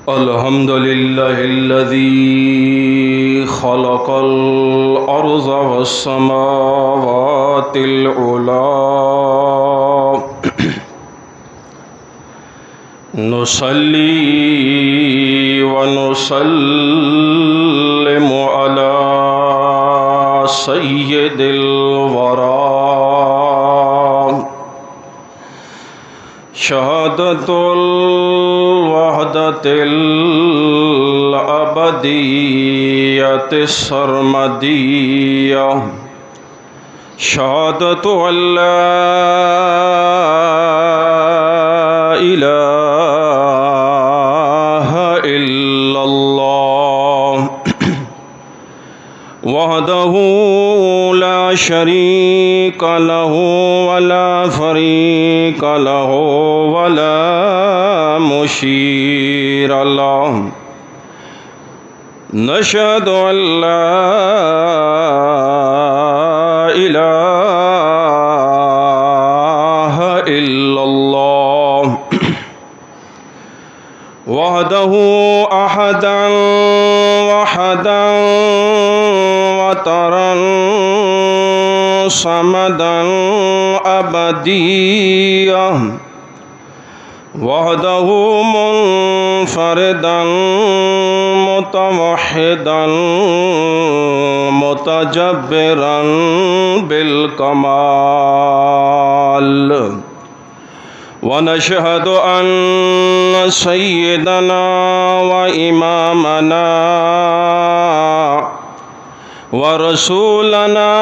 الحمد لله الذي خلق الأرض والسماوات العلى نصلي ونسلم على سيد الورى شهادة الوحدة الأبدية السرمدية شهادة أن لا إله إلا الله وحده لا شريك له ولا فريق له ولا مشير له نشهد أن لا إله إلا الله وحده أحدا وحدا وترا صمدا أبديا وحده منفردا متوحدا متجبرا بالكمال ونشهد أن سيدنا وإمامنا ورسولنا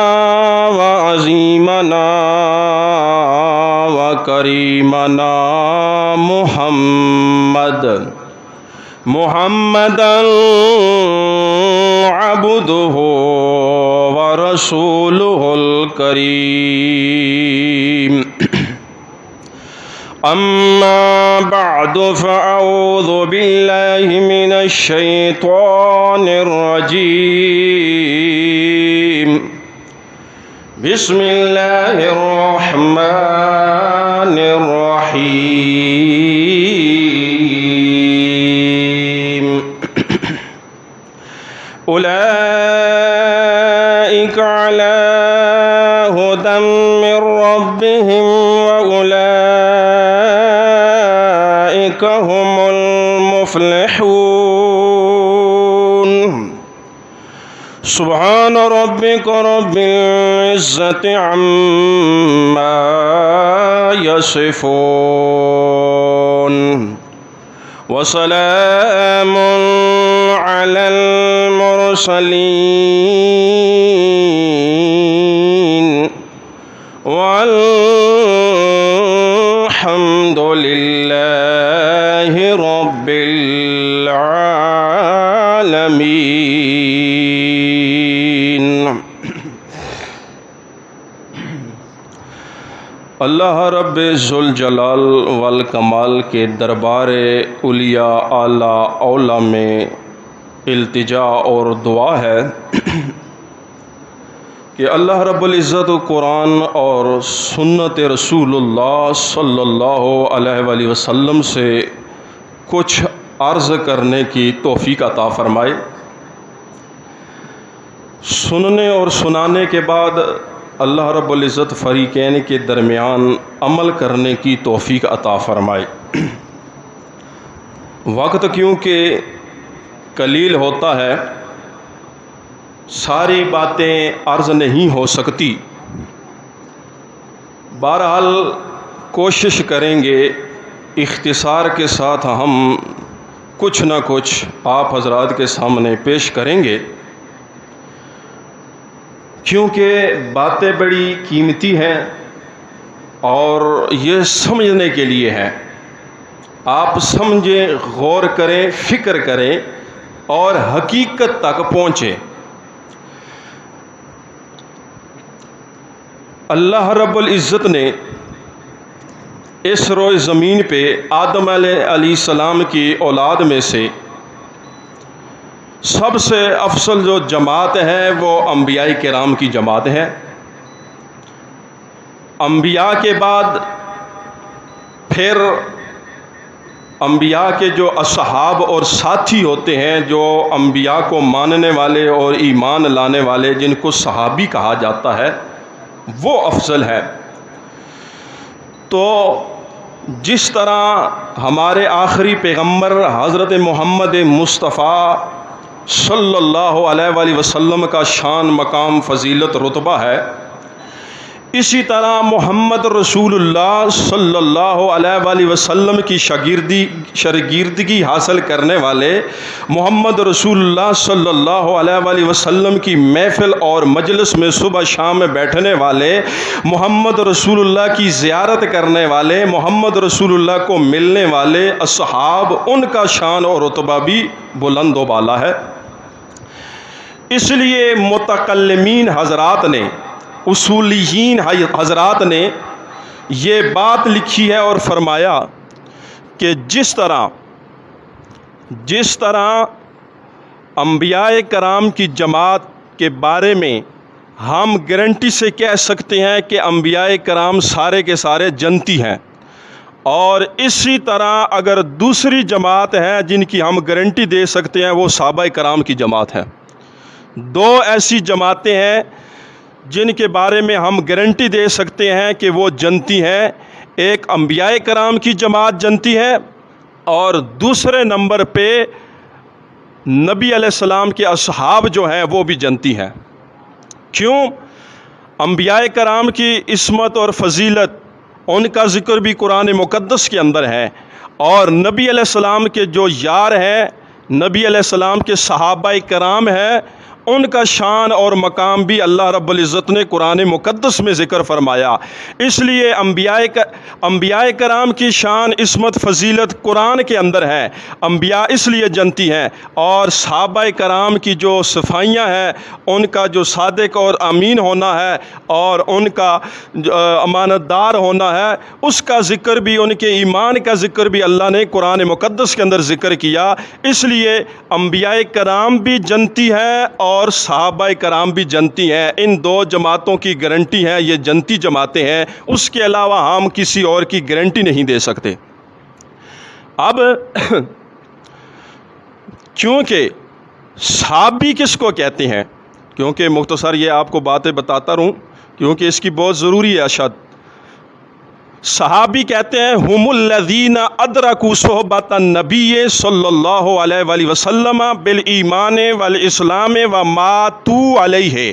وعظيمنا وكريمنا محمدا عبده ورسوله الكريم أما بعد فأعوذ بالله من الشيطان الرجيم بسم الله الرحمن الرحيم أولئك على هدى من ربهم وأولئك هم المفلحون سبحان ربك رب العزة عما يصفون وسلام على المرسلين والحمد لله رب العالمين۔ اللہ رب ذوالجلال والکمال کے دربار اولیاء اعلیٰ اولا میں التجا اور دعا ہے کہ اللہ رب العزت قرآن اور سنت رسول اللہ صلی اللہ علیہ وآلہ وسلم سے کچھ عرض کرنے کی توفیق عطا فرمائے، سننے اور سنانے کے بعد اللہ رب العزت فریقین کے درمیان عمل کرنے کی توفیق عطا فرمائے۔ وقت کیونکہ قلیل ہوتا ہے، ساری باتیں عرض نہیں ہو سکتی، بہرحال کوشش کریں گے اختصار کے ساتھ ہم کچھ نہ کچھ آپ حضرات کے سامنے پیش کریں گے، کیونکہ باتیں بڑی قیمتی ہیں اور یہ سمجھنے کے لیے ہے۔ آپ سمجھیں، غور کریں، فکر کریں اور حقیقت تک پہنچیں۔ اللہ رب العزت نے اس روئے زمین پہ آدم علیہ السلام کی اولاد میں سے سب سے افضل جو جماعت ہے وہ انبیاء کرام کی جماعت ہے۔ انبیاء کے بعد پھر انبیاء کے جو اصحاب اور ساتھی ہوتے ہیں، جو انبیاء کو ماننے والے اور ایمان لانے والے، جن کو صحابی کہا جاتا ہے، وہ افضل ہے۔ تو جس طرح ہمارے آخری پیغمبر حضرت محمد مصطفیٰ صلی اللہ علیہ وآلہ وسلم کا شان، مقام، فضیلت، رتبہ ہے، اسی طرح محمد رسول اللہ صلی اللہ علیہ وآلہ وسلم کی شاگردگی حاصل کرنے والے، محمد رسول اللہ صلی اللہ علیہ وآلہ وسلم کی محفل اور مجلس میں صبح شام میں بیٹھنے والے، محمد رسول اللہ کی زیارت کرنے والے، محمد رسول اللہ کو ملنے والے اصحاب، ان کا شان اور رتبہ بھی بلند و بالا ہے۔ اس لیے متکلمین حضرات نے، اصولیین حضرات نے یہ بات لکھی ہے اور فرمایا کہ جس طرح انبیاء کرام کی جماعت کے بارے میں ہم گارنٹی سے کہہ سکتے ہیں کہ انبیاء کرام سارے کے سارے جنتی ہیں، اور اسی طرح اگر دوسری جماعت ہے جن کی ہم گارنٹی دے سکتے ہیں، وہ صحابہ کرام کی جماعت ہے۔ دو ایسی جماعتیں ہیں جن کے بارے میں ہم گارنٹی دے سکتے ہیں کہ وہ جنتی ہیں۔ ایک انبیاء کرام کی جماعت جنتی ہے، اور دوسرے نمبر پہ نبی علیہ السلام کے اصحاب جو ہیں وہ بھی جنتی ہیں۔ کیوں؟ انبیاء کرام کی عصمت اور فضیلت، ان کا ذکر بھی قرآن مقدس کے اندر ہے، اور نبی علیہ السلام کے جو یار ہیں، نبی علیہ السلام کے صحابہ کرام ہیں، ان کا شان اور مقام بھی اللہ رب العزت نے قرآن مقدس میں ذکر فرمایا۔ اس لیے انبیاء کرام کی شان، عصمت، فضیلت قرآن کے اندر ہے، انبیاء اس لیے جنتی ہیں، اور صحابہ کرام کی جو صفائیاں ہیں، ان کا جو صادق اور امین ہونا ہے اور ان کا امانت دار ہونا ہے، اس کا ذکر بھی، ان کے ایمان کا ذکر بھی اللہ نے قرآن مقدس کے اندر ذکر کیا۔ اس لیے انبیاء کرام بھی جنتی ہیں اور صحابہ کرام بھی جنتی ہیں۔ ان دو جماعتوں کی گارنٹی ہے، یہ جنتی جماعتیں ہیں، اس کے علاوہ ہم کسی اور کی گارنٹی نہیں دے سکتے۔ اب کیونکہ صحابی کس کو کہتے ہیں، کیونکہ مختصر یہ آپ کو باتیں بتاتا رہوں کیونکہ اس کی بہت ضروری ہے اشد۔ صحابی کہتے ہیں ہم الذین ادرکوا صحبۃ النبی صلی اللہ علیہ وآلہ وسلم بالایمان والاسلام وماتوا علیہ۔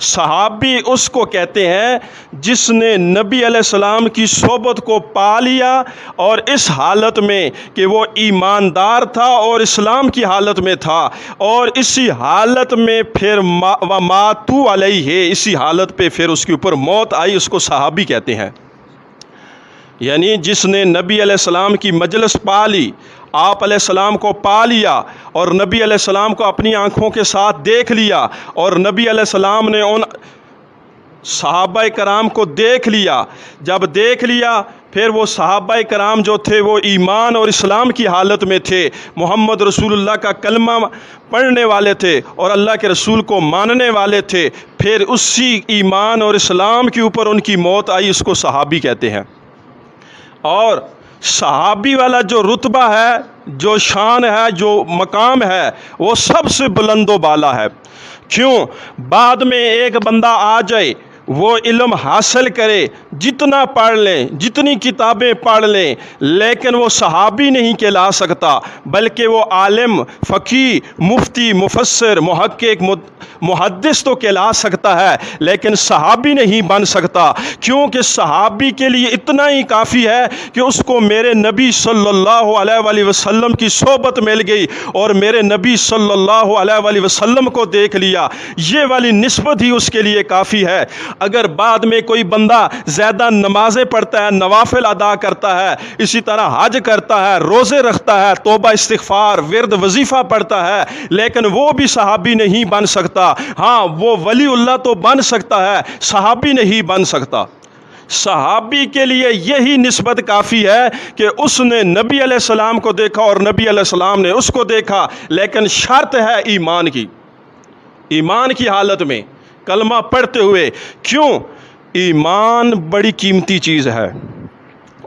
صحابی اس کو کہتے ہیں جس نے نبی علیہ السلام کی صحبت کو پا لیا، اور اس حالت میں کہ وہ ایماندار تھا اور اسلام کی حالت میں تھا، اور اسی حالت میں پھر وماتوا علیہ، اسی حالت پہ پھر اس کے اوپر موت آئی، اس کو صحابی کہتے ہیں۔ یعنی جس نے نبی علیہ السلام کی مجلس پا لی، آپ علیہ السلام کو پا لیا، اور نبی علیہ السلام کو اپنی آنکھوں کے ساتھ دیکھ لیا، اور نبی علیہ السلام نے ان صحابہ کرام کو دیکھ لیا۔ جب دیکھ لیا پھر وہ صحابہ کرام جو تھے وہ ایمان اور اسلام کی حالت میں تھے، محمد رسول اللہ کا کلمہ پڑھنے والے تھے اور اللہ کے رسول کو ماننے والے تھے، پھر اسی ایمان اور اسلام کے اوپر ان کی موت آئی، اس کو صحابی کہتے ہیں۔ اور صحابی والا جو رتبہ ہے، جو شان ہے، جو مقام ہے، وہ سب سے بلند و بالا ہے۔ کیوں؟ بعد میں ایک بندہ آ جائے، وہ علم حاصل کرے، جتنا پڑھ لیں، جتنی کتابیں پڑھ لیں، لیکن وہ صحابی نہیں کہلا سکتا، بلکہ وہ عالم، فقیہ، مفتی، مفسر، محقق، محدث تو کہلا سکتا ہے، لیکن صحابی نہیں بن سکتا۔ کیونکہ صحابی کے لیے اتنا ہی کافی ہے کہ اس کو میرے نبی صلی اللہ علیہ وآلہ وسلم کی صحبت مل گئی اور میرے نبی صلی اللہ علیہ وآلہ وسلم کو دیکھ لیا، یہ والی نسبت ہی اس کے لیے کافی ہے۔ اگر بعد میں کوئی بندہ زیادہ نمازیں پڑھتا ہے، نوافل ادا کرتا ہے، اسی طرح حج کرتا ہے، روزے رکھتا ہے، توبہ استغفار، ورد وظیفہ پڑھتا ہے، لیکن وہ بھی صحابی نہیں بن سکتا۔ ہاں، وہ ولی اللہ تو بن سکتا ہے، صحابی نہیں بن سکتا۔ صحابی کے لیے یہی نسبت کافی ہے کہ اس نے نبی علیہ السلام کو دیکھا اور نبی علیہ السلام نے اس کو دیکھا، لیکن شرط ہے ایمان کی، ایمان کی حالت میں کلمہ پڑھتے ہوئے۔ کیوں؟ ایمان بڑی قیمتی چیز ہے،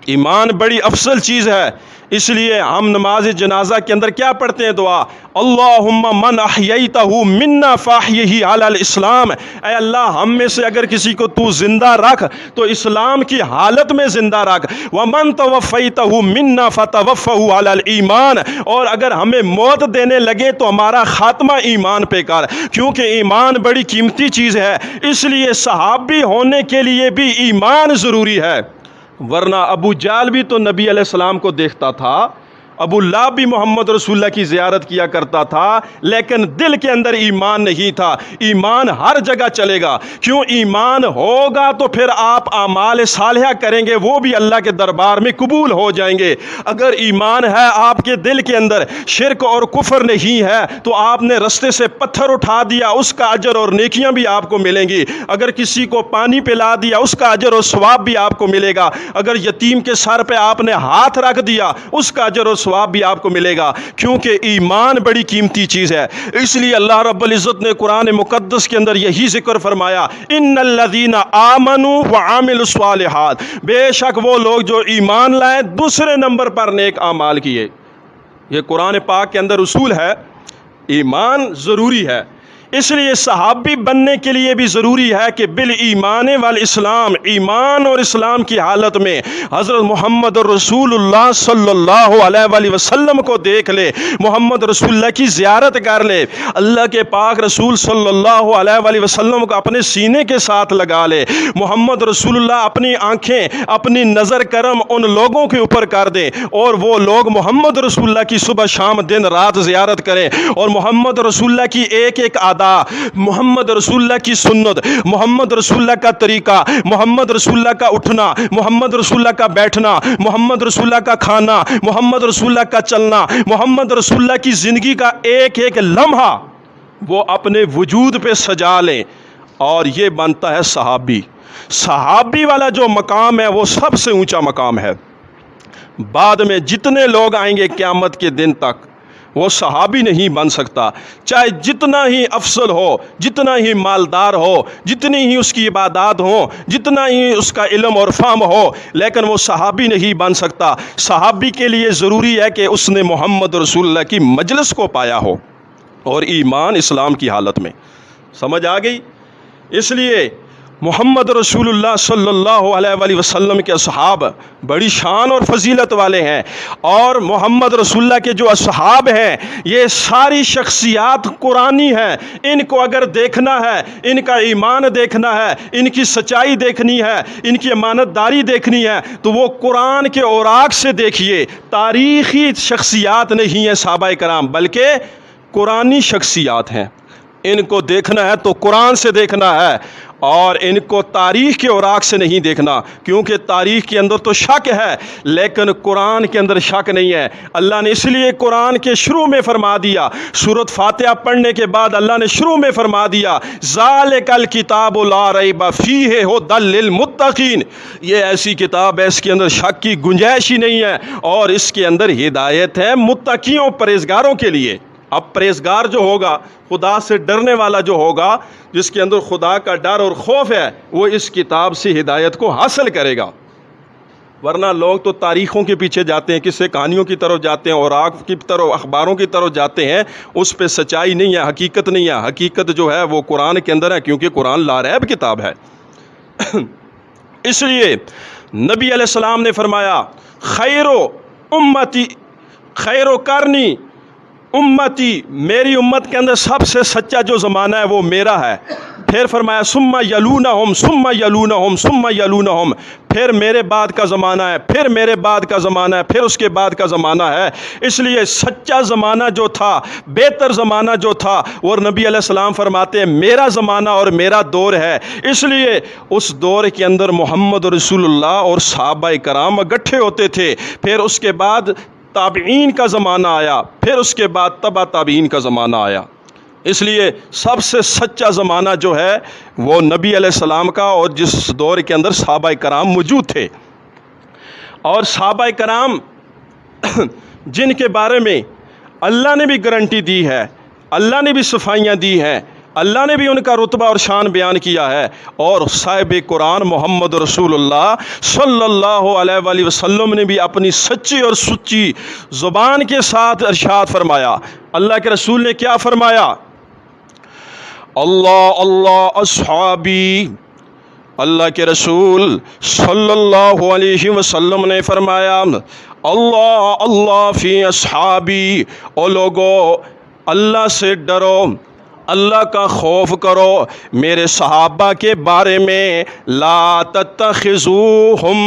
ایمان بڑی افضل چیز ہے۔ اس لیے ہم نماز جنازہ کے اندر کیا پڑھتے ہیں دعا؟ اللہم من احییتہ منا فاحیہ علی الاسلام، اے اللہ ہم میں سے اگر کسی کو تو زندہ رکھ تو اسلام کی حالت میں زندہ رکھ، ومن توفیتہ منا فتوفہ علی الایمان، اور اگر ہمیں موت دینے لگے تو ہمارا خاتمہ ایمان پہ کر، کیونکہ ایمان بڑی قیمتی چیز ہے، اس لیے صحابی ہونے کے لیے بھی ایمان ضروری ہے، ورنہ ابو جہل بھی تو نبی علیہ السلام کو دیکھتا تھا، ابو لہب بھی محمد رسول اللہ کی زیارت کیا کرتا تھا، لیکن دل کے اندر ایمان نہیں تھا۔ ایمان ہر جگہ چلے گا، کیوں؟ ایمان ہوگا تو پھر آپ اعمال صالحہ کریں گے، وہ بھی اللہ کے دربار میں قبول ہو جائیں گے۔ اگر ایمان ہے آپ کے دل کے اندر، شرک اور کفر نہیں ہے، تو آپ نے رستے سے پتھر اٹھا دیا، اس کا اجر اور نیکیاں بھی آپ کو ملیں گی۔ اگر کسی کو پانی پلا دیا، اس کا اجر اور ثواب بھی آپ کو ملے گا۔ اگر یتیم کے سر پہ آپ نے ہاتھ رکھ دیا، اس کا اجر اور ثواب بھی آپ کو ملے گا، کیونکہ ایمان بڑی قیمتی چیز ہے۔ اس لیے اللہ رب العزت نے قرآن مقدس کے اندر یہی ذکر فرمایا، ان الذین آمنوا وعملوا الصالحات، بے شک وہ لوگ جو ایمان لائے، دوسرے نمبر پر نیک اعمال کیے۔ یہ قرآن پاک کے اندر اصول ہے، ایمان ضروری ہے، اس لیے صحابی بننے کے لیے بھی ضروری ہے کہ بالایمان والاسلام، ایمان اور اسلام کی حالت میں حضرت محمد رسول اللہ صلی اللہ علیہ وآلہ وسلم کو دیکھ لے، محمد رسول اللہ کی زیارت کر لے، اللہ کے پاک رسول صلی اللہ علیہ وآلہ وسلم کو اپنے سینے کے ساتھ لگا لے، محمد رسول اللہ اپنی آنکھیں، اپنی نظر کرم ان لوگوں کے اوپر کر دیں، اور وہ لوگ محمد رسول اللہ کی صبح شام دن رات زیارت کریں، اور محمد رسول اللہ کی ایک ایک محمد رسول اللہ کی سنت، محمد رسول اللہ کا طریقہ، محمد رسول اللہ کا اٹھنا، محمد رسول اللہ کا بیٹھنا، محمد رسول اللہ کا کھانا، محمد رسول اللہ کا چلنا، محمد رسول اللہ کی زندگی کا ایک ایک لمحہ وہ اپنے وجود پہ سجا لیں، اور یہ بنتا ہے صحابی۔ صحابی والا جو مقام ہے وہ سب سے اونچا مقام ہے۔ بعد میں جتنے لوگ آئیں گے قیامت کے دن تک، وہ صحابی نہیں بن سکتا، چاہے جتنا ہی افضل ہو، جتنا ہی مالدار ہو، جتنی ہی اس کی عبادات ہوں، جتنا ہی اس کا علم اور فہم ہو، لیکن وہ صحابی نہیں بن سکتا۔ صحابی کے لیے ضروری ہے کہ اس نے محمد رسول اللہ کی مجلس کو پایا ہو، اور ایمان اسلام کی حالت میں۔ سمجھ آ گئی؟ اس لیے محمد رسول اللہ صلی اللہ علیہ وآلہ وسلم کے اصحاب بڑی شان اور فضیلت والے ہیں، اور محمد رسول اللہ کے جو اصحاب ہیں یہ ساری شخصیات قرآنی ہیں۔ ان کو اگر دیکھنا ہے، ان کا ایمان دیکھنا ہے، ان کی سچائی دیکھنی ہے، ان کی امانت داری دیکھنی ہے، تو وہ قرآن کے اوراق سے دیکھیے۔ تاریخی شخصیات نہیں ہیں صحابہ کرام، بلکہ قرآنی شخصیات ہیں۔ ان کو دیکھنا ہے تو قرآن سے دیکھنا ہے، اور ان کو تاریخ کے اوراق سے نہیں دیکھنا، کیونکہ تاریخ کے اندر تو شک ہے لیکن قرآن کے اندر شک نہیں ہے۔ اللہ نے اس لیے قرآن کے شروع میں فرما دیا، سورۃ فاتحہ پڑھنے کے بعد اللہ نے شروع میں فرما دیا، ذالک الکتاب لا ریب فیہ ھدی للمتقین، یہ ایسی کتاب ہے اس کے اندر شک کی گنجائش ہی نہیں ہے، اور اس کے اندر ہدایت ہے متقیوں، پرہیزگاروں کے لیے۔ اب پرہیزگار جو ہوگا، خدا سے ڈرنے والا جو ہوگا، جس کے اندر خدا کا ڈر اور خوف ہے، وہ اس کتاب سے ہدایت کو حاصل کرے گا۔ ورنہ لوگ تو تاریخوں کے پیچھے جاتے ہیں، قصے کہانیوں کی طرف جاتے ہیں، اوراق کی طرف، اخباروں کی طرف جاتے ہیں، اس پہ سچائی نہیں ہے، حقیقت نہیں ہے۔ حقیقت جو ہے وہ قرآن کے اندر ہے، کیونکہ قرآن لاریب کتاب ہے۔ اس لیے نبی علیہ السلام نے فرمایا، خیر و قرنی امتی، میری امت کے اندر سب سے سچا جو زمانہ ہے وہ میرا ہے۔ پھر فرمایا ثم یلونہم ثم یلونہم ثم یلونہم، پھر میرے بعد کا زمانہ ہے، پھر میرے بعد کا زمانہ ہے، پھر اس کے بعد کا زمانہ ہے۔ اس لیے سچا زمانہ جو تھا، بہتر زمانہ جو تھا، وہ نبی علیہ السلام فرماتے ہیں میرا زمانہ اور میرا دور ہے۔ اس لیے اس دور کے اندر محمد رسول اللہ اور صحابہ کرام اکٹھے ہوتے تھے، پھر اس کے بعد تابعین کا زمانہ آیا، پھر اس کے بعد تبع تابعین کا زمانہ آیا۔ اس لیے سب سے سچا زمانہ جو ہے وہ نبی علیہ السلام کا، اور جس دور کے اندر صحابہ کرام موجود تھے، اور صحابہ کرام جن کے بارے میں اللہ نے بھی گارنٹی دی ہے، اللہ نے بھی صفائیاں دی ہیں، اللہ نے بھی ان کا رتبہ اور شان بیان کیا ہے، اور صاحب قرآن محمد رسول اللہ صلی اللہ علیہ وآلہ وسلم نے بھی اپنی سچی اور سچی زبان کے ساتھ ارشاد فرمایا۔ اللہ کے رسول نے کیا فرمایا؟ اللہ اللہ اصحابی، اللہ کے رسول صلی اللہ علیہ وسلم نے فرمایا اللہ اللہ فی اصحابی، او لوگو اللہ سے ڈرو، اللہ کا خوف کرو میرے صحابہ کے بارے میں، لا تتخذوہم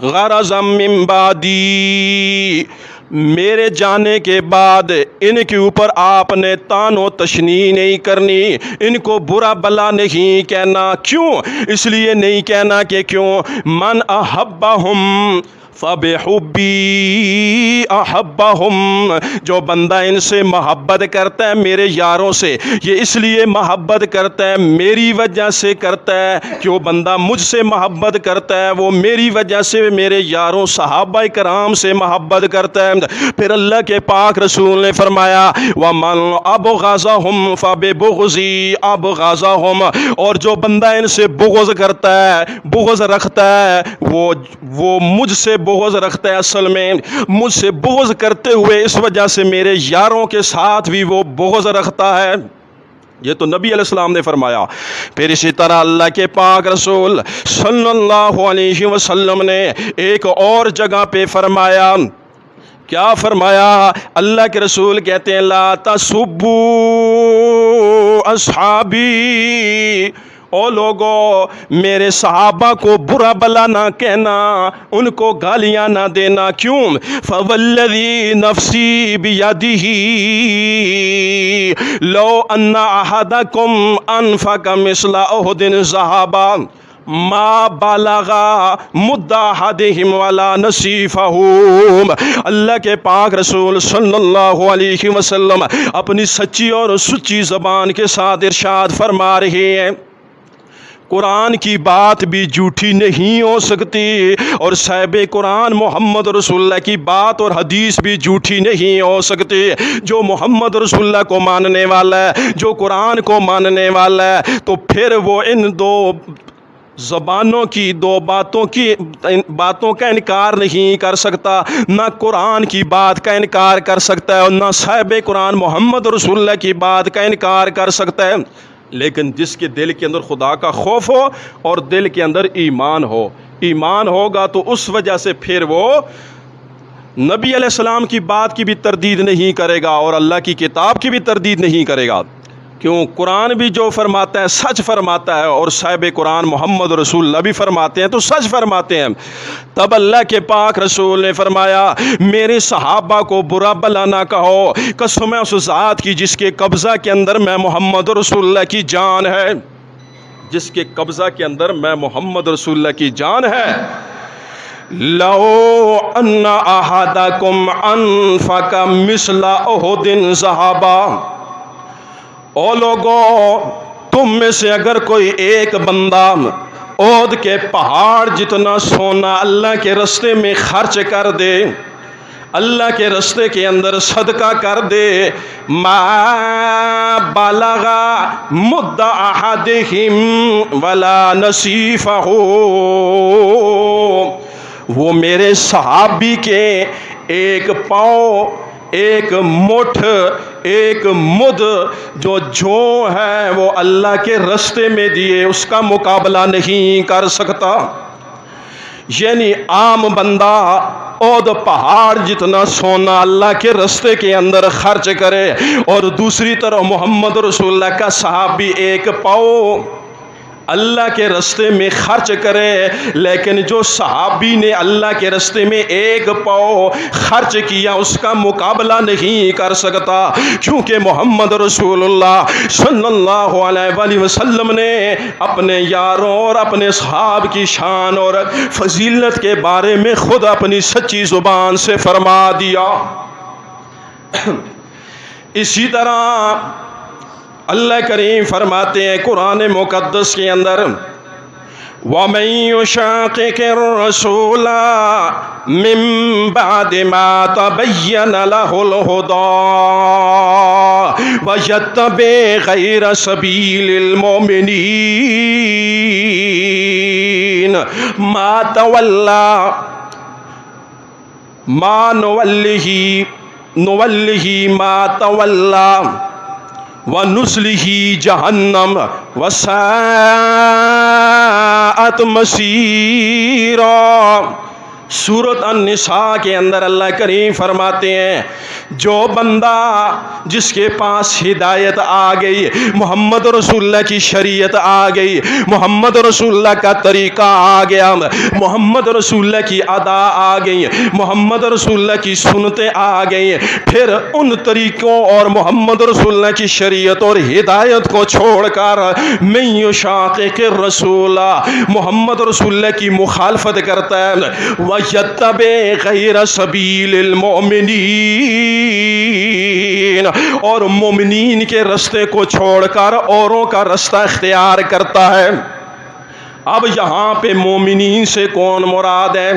غرضا من بعدی، میرے جانے کے بعد ان کے اوپر آپ نے تان و تشنیع نہیں کرنی، ان کو برا بلا نہیں کہنا۔ کیوں؟ اس لیے نہیں کہنا کہ کیوں، من احبہم فبحبی احبہم، جو بندہ ان سے محبت کرتا ہے میرے یاروں سے، یہ اس لیے محبت کرتا ہے میری وجہ سے کرتا ہے، کہ وہ بندہ مجھ سے محبت کرتا ہے وہ میری وجہ سے میرے یاروں صحابہ کرام سے محبت کرتا ہے۔ پھر اللہ کے پاک رسول نے فرمایا وَمَنْ أَبْغَضَهُمْ فَبِبُغْضِي أَبْغَضَهُمْ، اور جو بندہ ان سے بغض کرتا ہے، بغض رکھتا ہے، وہ مجھ سے بغض رکھتا ہے، اصل میں مجھ سے بغض کرتے ہوئے اس وجہ سے میرے یاروں کے ساتھ بھی وہ بغض رکھتا ہے۔ یہ تو نبی علیہ السلام نے فرمایا۔ پھر اسی طرح اللہ کے پاک رسول صلی اللہ علیہ وسلم نے ایک اور جگہ پہ فرمایا، کیا فرمایا؟ اللہ کے رسول کہتے ہیں لا تسبوا اصحابی، او لوگو میرے صحابہ کو برا بلا نہ کہنا، ان کو گالیاں نہ دینا۔ کیوں؟ فوالذی نفسی بیدہ لو ان احدکم انفق مثل احد ذہبا ما بالغا مد احدہم ولا نصیفہم۔ اللہ کے پاک رسول صلی اللہ علیہ وسلم اپنی سچی اور سچی زبان کے ساتھ ارشاد فرما رہے ہیں، قرآن کی بات بھی جھوٹی نہیں ہو سکتی، اور صاحب قرآن محمد رسول اللہ کی بات اور حدیث بھی جھوٹی نہیں ہو سکتی۔ جو محمد رسول اللہ کو ماننے والا ہے، جو قرآن کو ماننے والا ہے، تو پھر وہ ان دو زبانوں کی، دو باتوں کا انکار نہیں کر سکتا، نہ قرآن کی بات کا انکار کر سکتا ہے اور نہ صاحب قرآن محمد رسول اللہ کی بات کا انکار کر سکتا ہے۔ لیکن جس کے دل کے اندر خدا کا خوف ہو اور دل کے اندر ایمان ہو، ایمان ہوگا تو اس وجہ سے پھر وہ نبی علیہ السلام کی بات کی بھی تردید نہیں کرے گا اور اللہ کی کتاب کی بھی تردید نہیں کرے گا۔ کیوں؟ قرآن بھی جو فرماتا ہے سچ فرماتا ہے، اور صاحب قرآن محمد رسول اللہ بھی فرماتے ہیں تو سچ فرماتے ہیں۔ تب اللہ کے پاک رسول نے فرمایا میرے صحابہ کو برا بلا نہ کہو، قسم ہے اس ذات کی جس کے قبضہ کے اندر میں محمد رسول اللہ کی جان ہے، جس کے قبضہ کے اندر میں محمد رسول اللہ کی جان ہے، لو ان احدکم انفق مثل احد ذہبا، او لوگو تم میں سے اگر کوئی ایک بندہ احد کے پہاڑ جتنا سونا اللہ کے رستے میں خرچ کر دے، اللہ کے رستے کے اندر صدقہ کر دے، ما بالغا مد احدہم ولا نصیفہ، وہ میرے صحابی کے ایک پاؤں، ایک مٹھ، ایک مد جو ہے وہ اللہ کے رستے میں دیے اس کا مقابلہ نہیں کر سکتا۔ یعنی عام بندہ احد پہاڑ جتنا سونا اللہ کے رستے کے اندر خرچ کرے، اور دوسری طرف محمد رسول اللہ کا صحابی ایک پاؤں اللہ کے رستے میں خرچ کرے، لیکن جو صحابی نے اللہ کے رستے میں ایک پاؤں خرچ کیا اس کا مقابلہ نہیں کر سکتا، کیونکہ محمد رسول اللہ صلی اللہ علیہ وآلہ وسلم نے اپنے یاروں اور اپنے صحاب کی شان اور فضیلت کے بارے میں خود اپنی سچی زبان سے فرما دیا۔ اسی طرح اللہ کریم فرماتے ہیں قرآن مقدس کے اندر وَمَن يُشَاقِقِ الرَّسُولَ مِن بَعْدِ مَا تَبَيَّنَ لَهُ الْهُدَىٰ وَيَتَّبِعْ غَيْرَ سَبِيلِ الْمُؤْمِنِينَ مَا تَوَلَّى مَا نُوَلِّهِ مَا تَوَلَّى وَنُصْلِهِ جَهَنَّمَ وَسَاءَتْ مَصِيرًا۔ سورۃ النساء کے اندر اللہ کریم فرماتے ہیں جو بندہ جس کے پاس ہدایت آ گئی، محمد رسول اللہ کی شریعت آ گئی، محمد رسول اللہ کا طریقہ آ گیا، محمد رسول اللہ کی ادا آ گئی، محمد رسول اللہ کی سنتیں آ گئی، پھر ان طریقوں اور محمد رسول اللہ کی شریعت اور ہدایت کو چھوڑ کر من یشاقق الرسول محمد رسول اللہ کی مخالفت کرتا ہے، وَيَتَّبِعْ غَيْرَ سَبِيلِ الْمُؤْمِنِينَ اور مومنین کے رستے کو چھوڑ کر اوروں کا رستہ اختیار کرتا ہے۔ اب یہاں پہ مومنین سے کون مراد ہے؟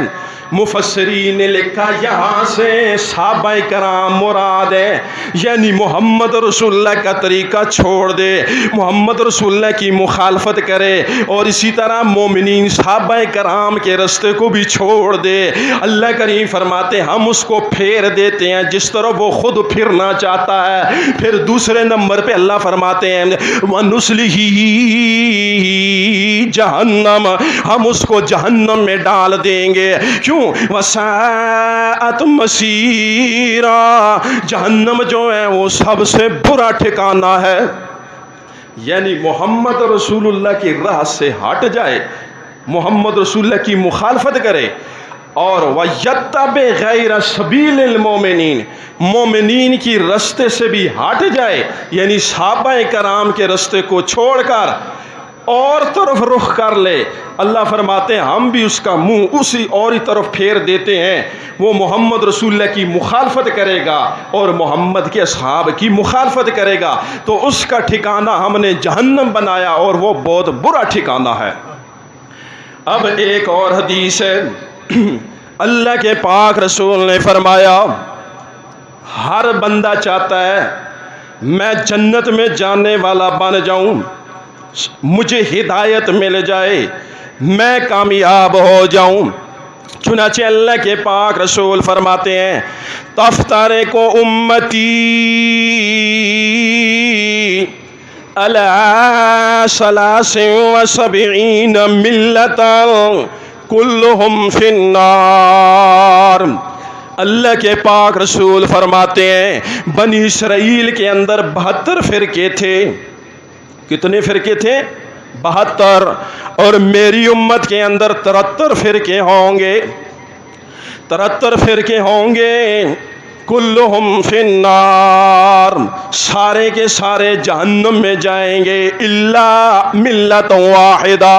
مفسرین نے لکھا یہاں سے صحابہ کرام مراد ہے، یعنی محمد رسول اللہ کا طریقہ چھوڑ دے، محمد رسول اللہ کی مخالفت کرے، اور اسی طرح مومنین صحابہ کرام کے رستے کو بھی چھوڑ دے۔ اللہ کریم فرماتے ہیں ہم اس کو پھیر دیتے ہیں جس طرح وہ خود پھرنا چاہتا ہے۔ پھر دوسرے نمبر پہ اللہ فرماتے ہیں وَنُصْلِهِ جہنم، ہم اس کو جہنم میں ڈال دیں گے۔ کیوں؟ وَسَاءَتْ مَصِيرًا، جہنم جو ہے وہ سب سے برا ٹھکانہ ہے۔ یعنی محمد رسول اللہ کی راہ سے ہٹ جائے، محمد رسول اللہ کی مخالفت کرے، اور وَيَتَّبِعْ غَيْرَ سَبِيلِ الْمُؤْمِنِينَ مومنین کی رستے سے بھی ہٹ جائے، یعنی صحابہ کرام کے رستے کو چھوڑ کر اور طرف رخ کر لے، اللہ فرماتے ہیں ہم بھی اس کا منہ اسی اور طرف پھیر دیتے ہیں۔ وہ محمد رسول اللہ کی مخالفت کرے گا اور محمد کے اصحاب کی مخالفت کرے گا، تو اس کا ٹھکانہ ہم نے جہنم بنایا اور وہ بہت برا ٹھکانہ ہے۔ اب ایک اور حدیث ہے، اللہ کے پاک رسول نے فرمایا ہر بندہ چاہتا ہے میں جنت میں جانے والا بن جاؤں، مجھے ہدایت مل جائے، میں کامیاب ہو جاؤں۔ چنانچہ اللہ کے پاک رسول فرماتے ہیں تفترق امتی علی 73 ملتا کلہم فی النار۔ اللہ کے پاک رسول فرماتے ہیں بنی اسرائیل کے اندر 72 فرقے تھے۔ کتنے فرقے تھے؟ 72۔ اور میری امت کے اندر 73 فرقے ہوں گے، 73 فرقے ہوں گے، کلہم فی النار، سارے کے سارے جہنم میں جائیں گے، الا ملت واحدہ،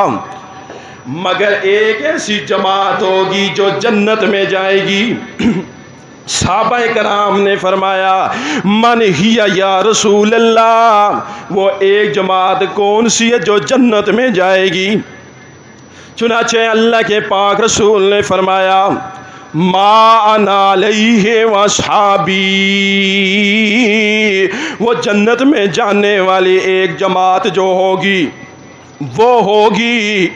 مگر ایک ایسی جماعت ہوگی جو جنت میں جائے گی۔ صحابہ کرام نے فرمایا من ہی یا رسول اللہ، وہ ایک جماعت کون سی ہے جو جنت میں جائے گی؟ چنانچہ اللہ کے پاک رسول نے فرمایا ما انا علیہ واصحابی، وہ جنت میں جانے والی ایک جماعت جو ہوگی وہ ہوگی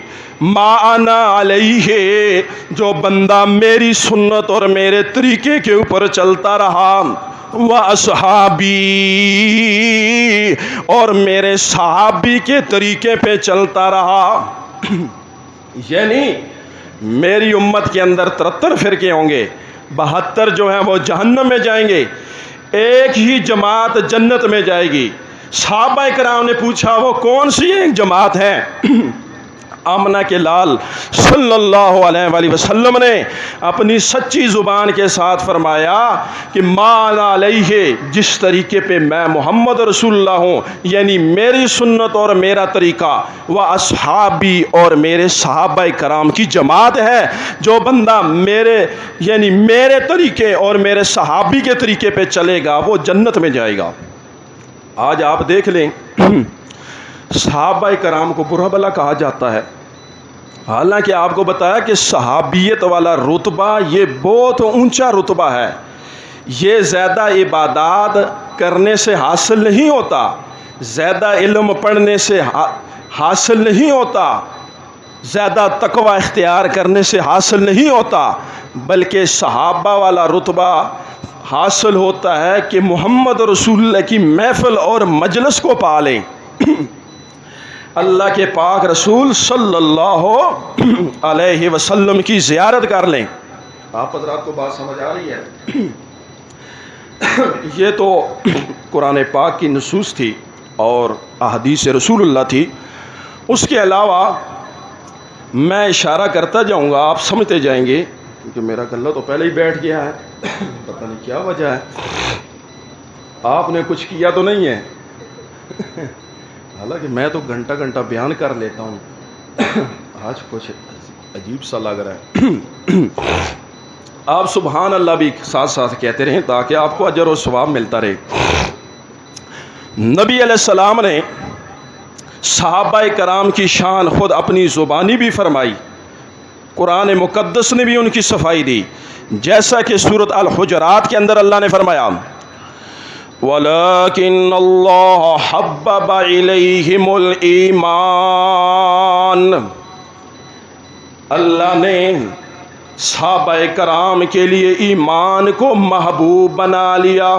ما انا علیہ، جو بندہ میری سنت اور میرے طریقے کے اوپر چلتا رہا، واصحابی، اور میرے صحابی کے طریقے پہ چلتا رہا۔ یعنی میری امت کے اندر 73 فرقے ہوں گے، 72 جو ہیں وہ جہنم میں جائیں گے، ایک ہی جماعت جنت میں جائے گی۔ صحابہ کرام نے پوچھا وہ کون سی ایک جماعت ہے؟ آمنہ کے لال صلی اللہ علیہ وآلہ وسلم نے اپنی سچی زبان کے ساتھ فرمایا کہ ما انا علیہ، جس طریقے پہ میں محمد رسول اللہ ہوں، یعنی میری سنت اور میرا طریقہ، و اصحابی، اور میرے صحابہ کرام کی جماعت ہے۔ جو بندہ یعنی میرے طریقے اور میرے صحابی کے طریقے پہ چلے گا وہ جنت میں جائے گا۔ آج آپ دیکھ لیں صحابہ کرام کو برا بھلا کہا جاتا ہے، حالانکہ آپ کو بتایا کہ صحابیت والا رتبہ یہ بہت اونچا رتبہ ہے، یہ زیادہ عبادات کرنے سے حاصل نہیں ہوتا، زیادہ علم پڑھنے سے حاصل نہیں ہوتا، زیادہ تقوی اختیار کرنے سے حاصل نہیں ہوتا، بلکہ صحابہ والا رتبہ حاصل ہوتا ہے کہ محمد رسول اللہ کی محفل اور مجلس کو پالیں، اللہ کے پاک رسول صلی اللہ علیہ وسلم کی زیارت کر لیں۔ آپ حضرات کو بات سمجھ آ رہی ہے؟ یہ تو قرآن پاک کی نصوص تھی اور احادیث رسول اللہ تھی۔ اس کے علاوہ میں اشارہ کرتا جاؤں گا، آپ سمجھتے جائیں گے، کیونکہ میرا گلہ تو پہلے ہی بیٹھ گیا ہے، پتہ نہیں کیا وجہ ہے، آپ نے کچھ کیا تو نہیں ہے، حالانکہ میں تو گھنٹہ گھنٹہ بیان کر لیتا ہوں، آج کچھ عجیب سا لگ رہا ہے۔ آپ سبحان اللہ بھی ساتھ ساتھ کہتے رہیں تاکہ آپ کو اجر و ثواب ملتا رہے۔ نبی علیہ السلام نے صحابہ کرام کی شان خود اپنی زبانی بھی فرمائی، قرآن مقدس نے بھی ان کی صفائی دی، جیسا کہ سورۃ الحجرات کے اندر اللہ نے فرمایا وَلَكِنَّ اللَّهَ حَبَّبَ إِلَيْهِمُ الْإِيمَانَ، اللہ نے صحابہ کرام کے لیے ایمان کو محبوب بنا لیا۔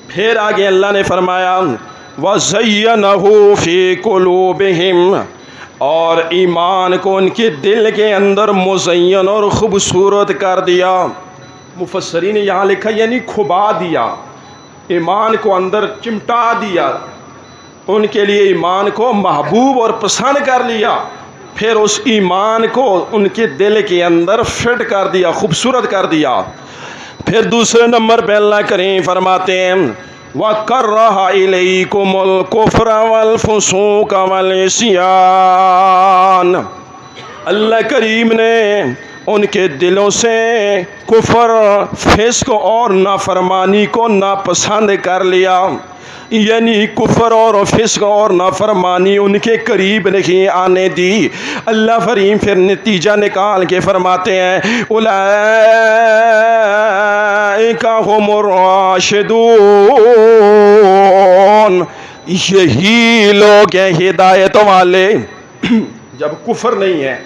پھر آگے اللہ نے فرمایا وَزَيَّنَهُ فِي قُلُوبِهِمْ، اور ایمان کو ان کے دل کے اندر مزین اور خوبصورت کر دیا۔ مفسرین نے یہاں لکھا یعنی کھبا دیا، ایمان کو اندر چمٹا دیا، ان کے لیے ایمان کو محبوب اور پسند کر لیا، پھر اس ایمان کو ان کے دل کے اندر فٹ کر دیا، خوبصورت کر دیا۔ پھر دوسرے نمبر پہ اللہ کریم فرماتے ہیں وَكَرَّهَ إِلَيْكُمُ الْكُفْرَ وَالْفُسُوقَ وَالْعِصْيَانَ، اللہ کریم نے ان کے دلوں سے کفر، فسق اور نافرمانی کو ناپسند کر لیا، یعنی کفر اور فسق اور نافرمانی ان کے قریب نہیں آنے دی۔ اللہ فریم پھر نتیجہ نکال کے فرماتے ہیں اولئک هم الراشدون، یہی لوگ ہیں ہدایت والے۔ جب کفر نہیں ہے،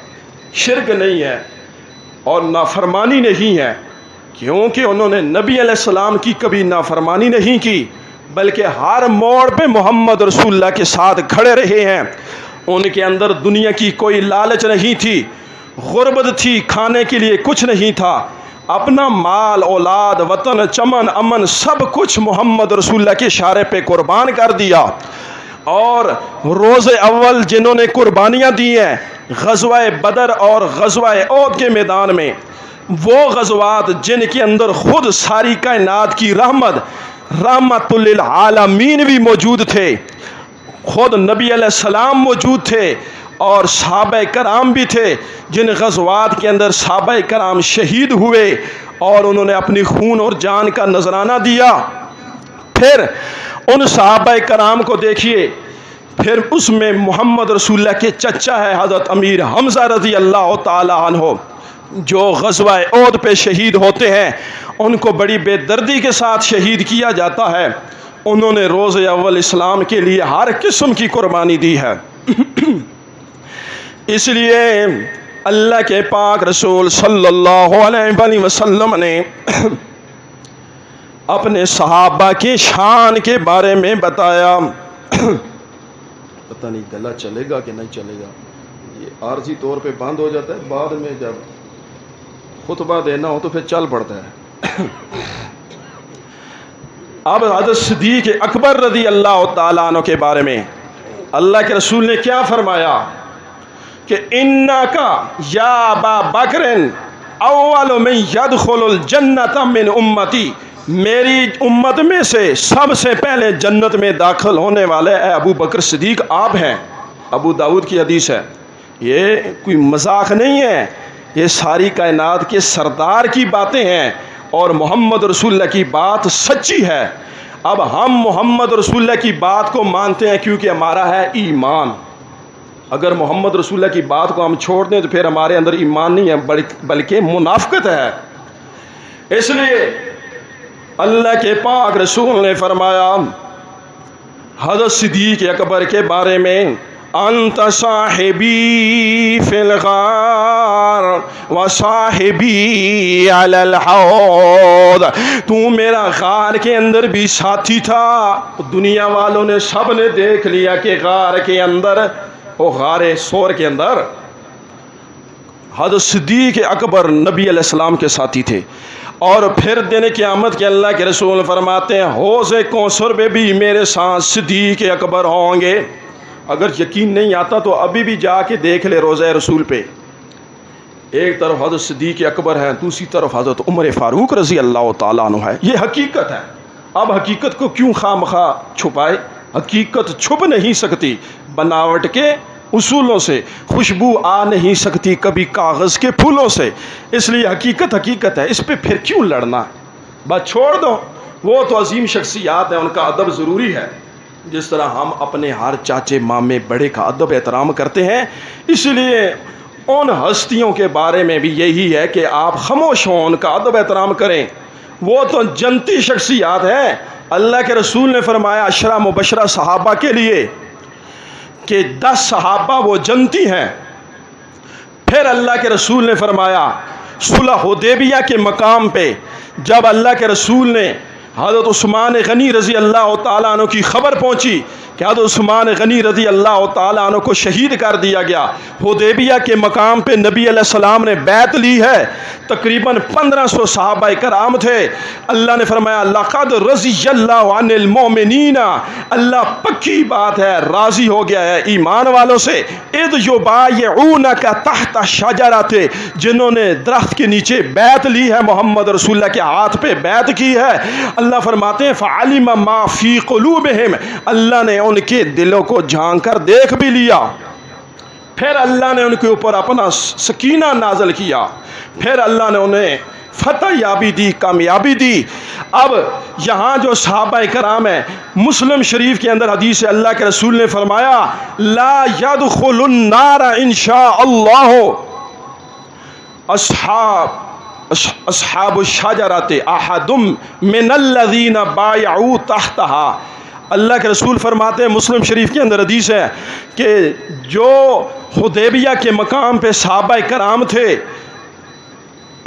شرک نہیں ہے اور نافرمانی نہیں ہے، کیونکہ انہوں نے نبی علیہ السلام کی کبھی نافرمانی نہیں کی، بلکہ ہر موڑ پہ محمد رسول اللہ کے ساتھ کھڑے رہے ہیں۔ ان کے اندر دنیا کی کوئی لالچ نہیں تھی، غربت تھی، کھانے کے لیے کچھ نہیں تھا، اپنا مال، اولاد، وطن، چمن، امن سب کچھ محمد رسول اللہ کے اشارے پہ قربان کر دیا۔ اور روز اول جنہوں نے قربانیاں دی ہیں غزوہ بدر اور غزوہ احد کے میدان میں، وہ غزوات جن کے اندر خود ساری کائنات کی رحمت للعالمین بھی موجود تھے، خود نبی علیہ السلام موجود تھے اور صحابہ کرام بھی تھے، جن غزوات کے اندر صحابہ کرام شہید ہوئے اور انہوں نے اپنی خون اور جان کا نذرانہ دیا۔ پھر ان صحابہ کرام کو دیکھیے، پھر اس میں محمد رسول اللہ کے چچا ہے حضرت امیر حمزہ رضی اللہ تعالی عنہ، جو غزوہ احد پہ شہید ہوتے ہیں، ان کو بڑی بے دردی کے ساتھ شہید کیا جاتا ہے۔ انہوں نے روز اول اسلام کے لیے ہر قسم کی قربانی دی ہے۔ اس لیے اللہ کے پاک رسول صلی اللہ علیہ وسلم نے اپنے صحابہ کی شان کے بارے میں بتایا۔ پتہ نہیں گلا چلے گا کہ نہیں چلے گا، یہ عارضی طور پہ بند ہو جاتا ہے، بعد میں جب خطبہ دینا ہو تو پھر چل پڑتا ہے۔ اب حضرت صدیق اکبر رضی اللہ تعالیٰ عنہ کے بارے میں اللہ کے رسول نے کیا فرمایا کہ انکا یا ابا بکر اول من یدخل الجنت من امتی، میری امت میں سے سب سے پہلے جنت میں داخل ہونے والے اے ابو بکر صدیق آپ ہیں۔ ابو داؤد کی حدیث ہے، یہ کوئی مذاق نہیں ہے، یہ ساری کائنات کے سردار کی باتیں ہیں اور محمد رسول اللہ کی بات سچی ہے۔ اب ہم محمد رسول اللہ کی بات کو مانتے ہیں کیونکہ ہمارا ہے ایمان۔ اگر محمد رسول اللہ کی بات کو ہم چھوڑ دیں تو پھر ہمارے اندر ایمان نہیں ہے بلکہ منافقت ہے۔ اس لیے اللہ کے پاک رسول نے فرمایا حضرت صدیق اکبر کے بارے میں، انت صاحبی فی الغار و صاحبی علی الحوض، تو میرا غار کے اندر بھی ساتھی تھا۔ دنیا والوں نے سب نے دیکھ لیا کہ غار کے اندر، وہ غار سور کے اندر حضرت صدیق اکبر نبی علیہ السلام کے ساتھی تھے۔ اور پھر دن قیامت کے اللہ کے رسول فرماتے ہیں حوض کوثر میں بھی میرے ساتھ صدیق اکبر ہوں گے۔ اگر یقین نہیں آتا تو ابھی بھی جا کے دیکھ لے روضہ رسول پہ، ایک طرف حضرت صدیق اکبر ہیں، دوسری طرف حضرت عمر فاروق رضی اللہ تعالیٰ عنہ ہے۔ یہ حقیقت ہے۔ اب حقیقت کو کیوں خواہ مخواہ چھپائے؟ حقیقت چھپ نہیں سکتی، بناوٹ کے اصولوں سے خوشبو آ نہیں سکتی کبھی کاغذ کے پھولوں سے، اس لیے حقیقت حقیقت ہے، اس پہ پھر کیوں لڑنا؟ بس چھوڑ دو، وہ تو عظیم شخصیات ہیں، ان کا ادب ضروری ہے، جس طرح ہم اپنے ہر چاچے مامے بڑے کا ادب احترام کرتے ہیں، اس لیے ان ہستیوں کے بارے میں بھی یہی ہے کہ آپ خاموش ہوں، ان کا ادب احترام کریں، وہ تو جنتی شخصیات ہیں۔ اللہ کے رسول نے فرمایا عشرہ مبشرہ صحابہ کے لیے کہ 10 صحابہ وہ جنتی ہیں۔ پھر اللہ کے رسول نے فرمایا صلح حدیبیہ کے مقام پہ جب اللہ کے رسول نے حضرت عثمان غنی رضی اللہ تعالیٰ عنہ کی خبر پہنچی کہ حضرت عثمان غنی رضی اللہ تعالیٰ عنہ کو شہید کر دیا گیا، حدیبیہ کے مقام پہ نبی علیہ السلام نے بیعت لی ہے، تقریباً 1500 صحابہ کرام تھے۔ اللہ نے فرمایا لقد رضی اللہ عن المؤمنین، اللہ پکی بات ہے راضی ہو گیا ہے ایمان والوں سے، اذ یبایعونک تحت الشجرۃ، جنہوں نے درخت کے نیچے بیعت لی ہے، محمد رسول اللہ کے ہاتھ پہ بیعت کی ہے۔ اللہ فرماتے ہیں فعلم ما فی قلوبہم، اللہ نے ان کے دلوں کو جھانک کر دیکھ بھی لیا، پھر اللہ نے ان کے اوپر اپنا سکینہ نازل کیا، پھر اللہ نے انہیں فتح یابی دی، کامیابی دی۔ اب یہاں جو صحابہ کرام ہیں، مسلم شریف کے اندر حدیث اللہ کے رسول نے فرمایا لا يدخل النار انشاء اللہ اصحاب الشجرۃ احد من الذین بایعوا تحتها۔ اللہ کے رسول فرماتے ہیں، مسلم شریف کے اندر حدیث ہے کہ جو حدیبیہ کے مقام پہ صحابہ کرام تھے،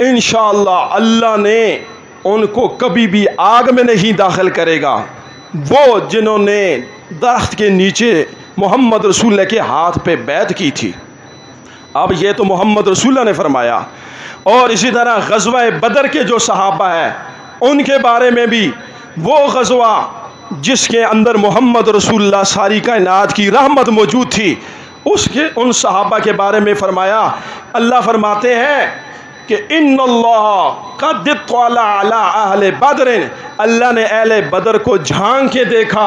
انشاءاللہ اللہ نے ان کو کبھی بھی آگ میں نہیں داخل کرے گا، وہ جنہوں نے درخت کے نیچے محمد رسول اللہ کے ہاتھ پہ بیعت کی تھی۔ اب یہ تو محمد رسول اللہ نے فرمایا، اور اسی طرح غزوہ بدر کے جو صحابہ ہیں ان کے بارے میں بھی، وہ غزوہ جس کے اندر محمد رسول اللہ ساری کائنات کی رحمت موجود تھی، ان صحابہ کے بارے میں فرمایا، اللہ فرماتے ہیں کہ ان اللہ قد اطلع علی اہل بدر، اللہ نے اہل بدر کو جھانک کے دیکھا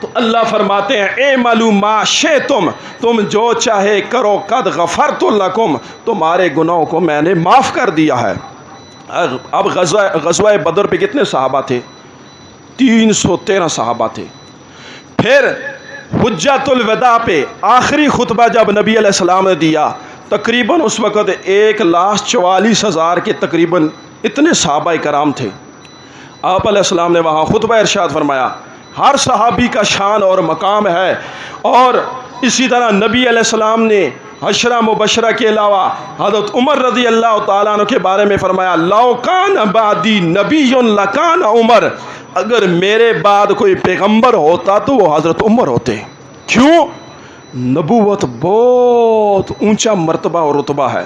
تو اللہ فرماتے ہیں اعملوا ما شئتم، تم جو چاہے کرو، قد غفرت لکم، تمہارے گناہوں کو میں نے معاف کر دیا ہے۔ اب غزوہ بدر پہ کتنے صحابہ تھے؟ 313 صحابہ تھے۔ پھر حجۃ الوداع پہ آخری خطبہ جب نبی علیہ السلام نے دیا، تقریباً اس وقت 1,44,000 کے تقریباً اتنے صحابہ کرام تھے۔ آپ علیہ السلام نے وہاں خطبہ ارشاد فرمایا، ہر صحابی کا شان اور مقام ہے، اور اسی طرح نبی علیہ السلام نے عشرہ مبشرہ کے علاوہ حضرت عمر رضی اللہ تعالیٰ عنہ کے بارے میں فرمایا لو کان بعدی نبی لکان عمر، اگر میرے بعد کوئی پیغمبر ہوتا تو وہ حضرت عمر ہوتے۔ کیوں؟ نبوت بہت اونچا مرتبہ اور رتبہ ہے،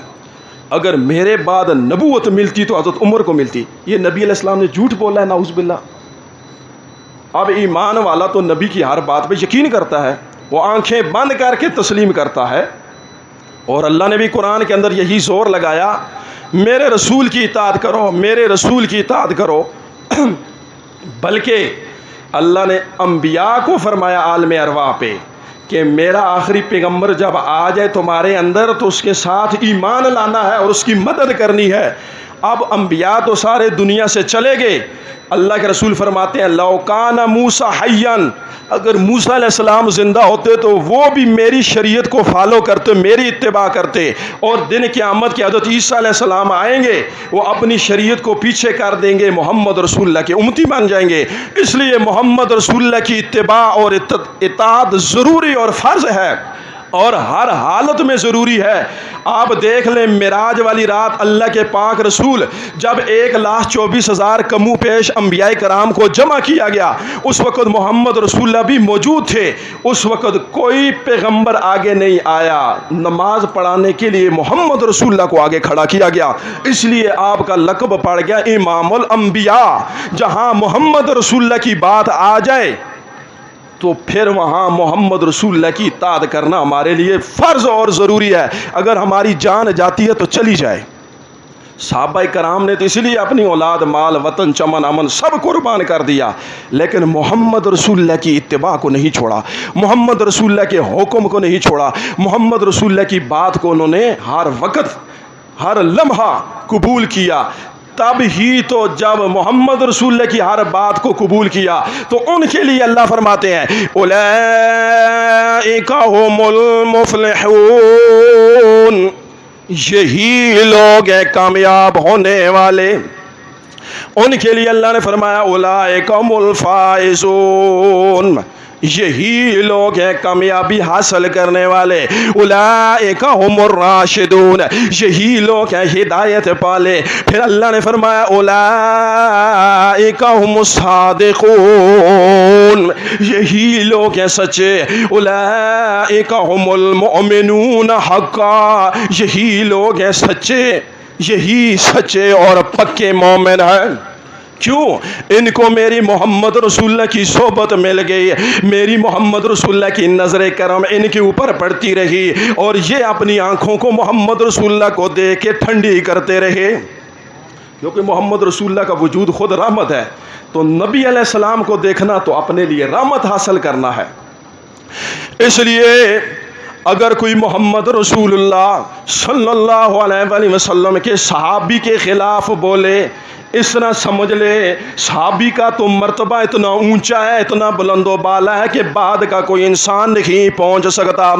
اگر میرے بعد نبوت ملتی تو حضرت عمر کو ملتی۔ یہ نبی علیہ السلام نے جھوٹ بولا ہے، نعوذ باللہ۔ اب ایمان والا تو نبی کی ہر بات پہ یقین کرتا ہے، وہ آنکھیں بند کر کے تسلیم کرتا ہے، اور اللہ نے بھی قرآن کے اندر یہی زور لگایا میرے رسول کی اطاعت کرو، میرے رسول کی اطاعت کرو۔ بلکہ اللہ نے انبیاء کو فرمایا عالم ارواح پہ کہ میرا آخری پیغمبر جب آ جائے تمہارے اندر تو اس کے ساتھ ایمان لانا ہے اور اس کی مدد کرنی ہے۔ اب انبیاء تو سارے دنیا سے چلے گئے، اللہ کے رسول فرماتے ہیں لو کان موسیٰ حیاً، اگر موسیٰ علیہ السلام زندہ ہوتے تو وہ بھی میری شریعت کو فالو کرتے، میری اتباع کرتے، اور دن قیامت کے حضرت عیسیٰ علیہ السلام آئیں گے، وہ اپنی شریعت کو پیچھے کر دیں گے، محمد رسول اللہ کے امتی بن جائیں گے۔ اس لیے محمد رسول اللہ کی اتباع اور اطاعت ضروری اور فرض ہے، اور ہر حالت میں ضروری ہے۔ آپ دیکھ لیں معراج والی رات اللہ کے پاک رسول جب 1,24,000 کمو پیش انبیاء کرام کو جمع کیا گیا، اس وقت محمد رسول اللہ بھی موجود تھے۔ اس وقت کوئی پیغمبر آگے نہیں آیا، نماز پڑھانے کے لیے محمد رسول اللہ کو آگے کھڑا کیا گیا، اس لیے آپ کا لقب پڑ گیا امام الانبیاء۔ جہاں محمد رسول اللہ کی بات آ جائے تو پھر وہاں محمد رسول اللہ کی اطاعت کرنا ہمارے لیے فرض اور ضروری ہے۔ اگر ہماری جان جاتی ہے تو چلی جائے۔ صحابہ کرام نے تو اس لیے اپنی اولاد، مال، وطن، چمن، امن سب قربان کر دیا، لیکن محمد رسول اللہ کی اتباع کو نہیں چھوڑا، محمد رسول اللہ کے حکم کو نہیں چھوڑا، محمد رسول اللہ کی بات کو انہوں نے ہر وقت ہر لمحہ قبول کیا۔ تب ہی تو جب محمد رسول اللہ کی ہر بات کو قبول کیا تو ان کے لیے اللہ فرماتے ہیں اولئک هم المفلحون، یہی لوگ ہیں کامیاب ہونے والے۔ ان کے لیے اللہ نے فرمایا اولئک هم الفائزون، یہی لوگ ہیں کامیابی حاصل کرنے والے۔ اولئک هم الراشدون، یہی لوگ ہیں ہدایت پالے۔ پھر اللہ نے فرمایا اولئک هم الصادقون، یہی لوگ ہیں سچے۔ اولئک هم المؤمنون حقا، یہی لوگ ہیں سچے، یہی سچے اور پکے مومن ہیں۔ کیوں؟ ان کو میری محمد رسول اللہ کی صحبت مل گئی، میری محمد رسول اللہ کی نظر کرم ان کے اوپر پڑتی رہی، اور یہ اپنی آنکھوں کو محمد رسول اللہ کو دیکھ کے ٹھنڈی کرتے رہے، کیونکہ محمد رسول اللہ کا وجود خود رحمت ہے، تو نبی علیہ السلام کو دیکھنا تو اپنے لیے رحمت حاصل کرنا ہے۔ اس لیے اگر کوئی محمد رسول اللہ صلی اللہ علیہ وآلہ وسلم کے صحابی کے خلاف بولے، اس طرح سمجھ لے صحابی کا تو مرتبہ اتنا اونچا ہے، اتنا بلند و بالا ہے کہ بعد کا کوئی انسان نہیں پہنچ سکتا۔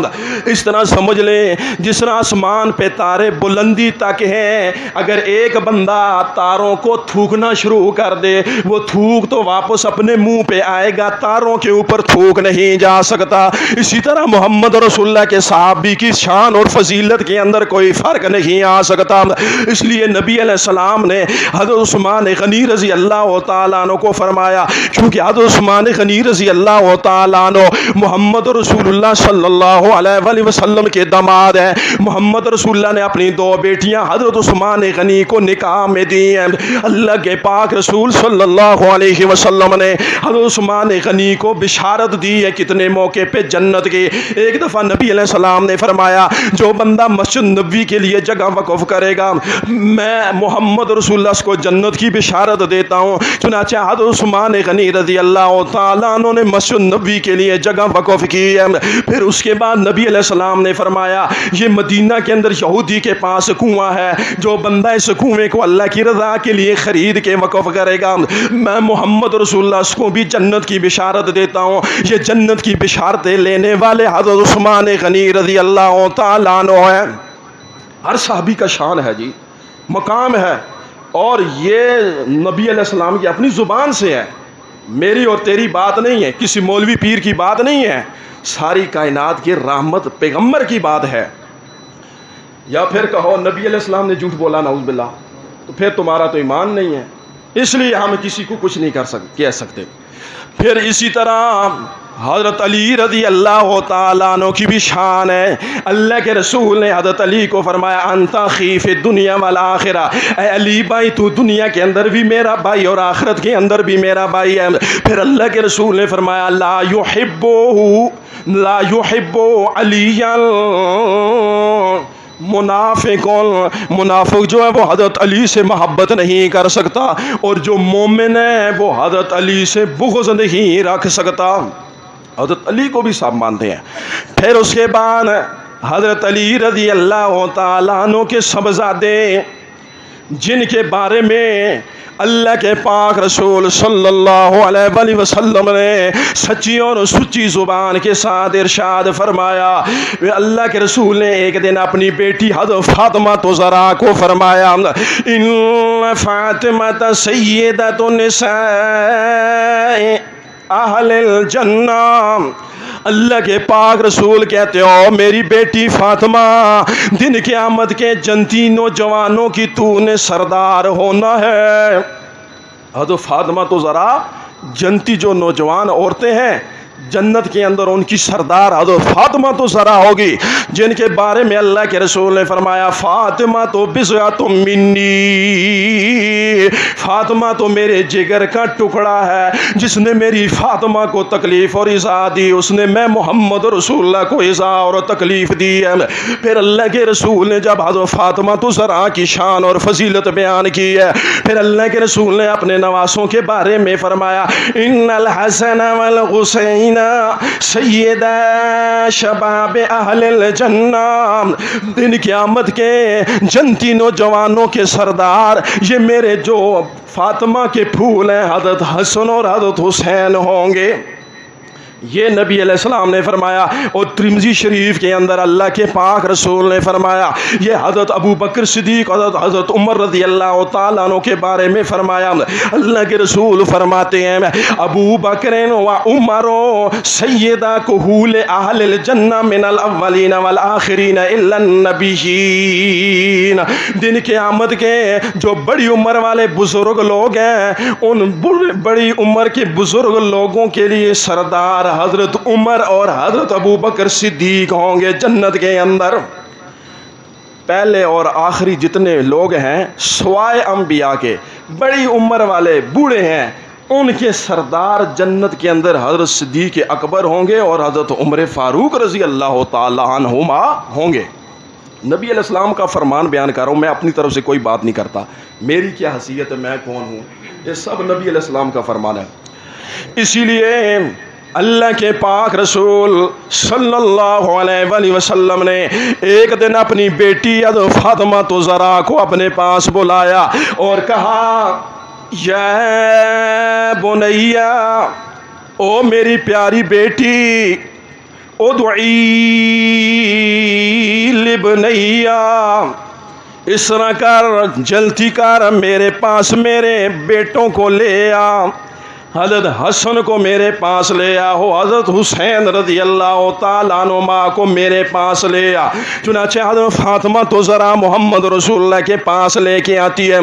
اس طرح سمجھ لے جس طرح آسمان پہ تارے بلندی تک ہیں، اگر ایک بندہ تاروں کو تھوکنا شروع کر دے، وہ تھوک تو واپس اپنے منہ پہ آئے گا، تاروں کے اوپر تھوک نہیں جا سکتا۔ اسی طرح محمد رسول اللہ کے صحابی کی شان اور فضیلت کے اندر کوئی فرق نہیں آ سکتا۔ اس لیے نبی علیہ السلام نے حضرت عثمان غنی رضی اللہ تعالیٰ عنہ کو فرمایا، کیونکہ حضرت عثمان غنی رضی اللہ تعالیٰ عنہ محمد رسول اللہ صلی اللہ علیہ وآلہ وسلم کے داماد ہیں۔ محمد رسول اللہ نے اپنی 2 بیٹیاں حضرت عثمان غنی کو نکاح میں دی ہیں۔ اللہ کے پاک رسول صلی اللہ علیہ وسلم نے حضرت عثمان غنی کو بشارت دی ہے کتنے موقع پہ جنت کی۔ ایک دفعہ نبی علیہ السلام نے فرمایا جو بندہ مسجد نبوی کے لیے جگہ وقف کرے گا، میں محمد رسول اللہ کو جنت کی بشارت دیتا ہوں۔ چنانچہ حضرت عثمان غنی رضی اللہ تعالیٰ عنہ نے مسجد نبوی کے لیے جگہ وقف کی ہے۔ پھر اس کے بعد نبی علیہ السلام نے فرمایا یہ مدینہ کے اندر یہودی کے پاس کنواں ہے، جو بندہ اس کنویں کو اللہ کی رضا کے لیے خرید کے وقف کرے گا، میں محمد رسول اللہ اس کو بھی جنت کی بشارت دیتا ہوں۔ یہ جنت کی بشارتیں لینے والے حضرت عثمان غنی رضی اللہ تعالیٰ عنہ ہے۔ ہر صحابی کا شان ہے جی، مقام ہے، اور یہ نبی علیہ السلام کی اپنی زبان سے ہے، میری اور تیری بات نہیں ہے، کسی مولوی پیر کی بات نہیں ہے، ساری کائنات کی رحمت پیغمبر کی بات ہے۔ یا پھر کہو نبی علیہ السلام نے جھوٹ بولا نعوذ باللہ، تو پھر تمہارا تو ایمان نہیں ہے، اس لیے ہم کسی کو کچھ نہیں کہہ سکتے۔ پھر اسی طرح حضرت علی رضی اللہ تعالیٰ عنہ کی بھی شان ہے۔ اللہ کے رسول نے حضرت علی کو فرمایا انت اخی فی الدنیا والآخرہ، اے علی بھائی تو دنیا کے اندر بھی میرا بھائی اور آخرت کے اندر بھی میرا بھائی ہے۔ پھر اللہ کے رسول نے فرمایا لا یحب علی منافق جو ہے وہ حضرت علی سے محبت نہیں کر سکتا، اور جو مومن ہے وہ حضرت علی سے بغض نہیں رکھ سکتا۔ حضرت علی کو بھی سب مانتے ہیں۔ پھر اس کے بعد حضرت علی رضی اللہ تعالیٰ عنہ کے صاحبزادے جن کے بارے میں اللہ کے پاک رسول صلی اللہ علیہ وسلم نے سچی اور سچی زبان کے ساتھ ارشاد فرمایا. اللہ کے رسول نے ایک دن اپنی بیٹی حضرت فاطمہ تو زہرا کو فرمایا ان فاطمہ سیدۃ النساء اہل الجنہ. اللہ کے پاک رسول کہتے ہو میری بیٹی فاطمہ دن قیامت کے جنتی نوجوانوں کی تو نے سردار ہونا ہے. حضرت فاطمہ تو ذرا جنتی جو نوجوان عورتیں ہیں جنت کے اندر ان کی سردار حضرت فاطمہ تو ذرا ہوگی جن کے بارے میں اللہ کے رسول نے فرمایا فاطمہ تو بضعۃ منی. فاطمہ تو میرے جگر کا ٹکڑا ہے. جس نے میری فاطمہ کو تکلیف اور ایذا دی اس نے میں محمد رسول اللہ کو ایذا اور تکلیف دی ہے. پھر اللہ کے رسول نے جب حضرت فاطمہ تو ذرا کی شان اور فضیلت بیان کی ہے پھر اللہ کے رسول نے اپنے نواسوں کے بارے میں فرمایا ان الحسن والحسین سیدہ شباب اہل الجنہ. دن قیامت کے جنتی نوجوانوں کے سردار یہ میرے جو فاطمہ کے پھول ہیں حضرت حسن اور حضرت حسین ہوں گے. یہ نبی علیہ السلام نے فرمایا. اور ترمذی شریف کے اندر اللہ کے پاک رسول نے فرمایا یہ حضرت ابو بکر صدیق حضرت عمر رضی اللہ تعالیٰ عنہ کے بارے میں فرمایا. اللہ کے رسول فرماتے ہیں ابو بکر و عمر سیدہ کہول اہل الجنہ من الاولین والآخرین الا النبیین. دن قیامت کے جو بڑی عمر والے بزرگ لوگ ہیں ان بڑی عمر کے بزرگ لوگوں کے لیے سردار حضرت عمر اور حضرت ابو بکر صدیق ہوں گے جنت کے اندر. پہلے اور آخری جتنے لوگ ہیں سوائے انبیاء کے بڑی عمر والے بوڑھے ہیں ان کے سردار جنت کے اندر حضرت صدیق اکبر ہوں گے اور حضرت عمر فاروق رضی اللہ تعالی عنہما ہوں گے. نبی علیہ السلام کا فرمان بیان کر رہا ہوں میں اپنی طرف سے کوئی بات نہیں کرتا. میری کیا حیثیت ہے میں کون ہوں یہ سب نبی علیہ السلام کا فرمان ہے. اسی لیے اللہ کے پاک رسول صلی اللہ علیہ وسلم نے ایک دن اپنی بیٹی حضرت فاطمہ تو زہرا کو اپنے پاس بلایا اور کہا یا بنیا او میری پیاری بیٹی ادعی لبنیا اس طرح کر جلدی کر میرے پاس میرے بیٹوں کو لے آ. حضرت حسن کو میرے پاس لے آؤ حضرت حسین رضی اللہ تعالیٰ عنہما کو میرے پاس لے آ. چنانچہ حضرت فاطمہ تو ذرا محمد رسول اللہ کے پاس لے کے آتی ہے.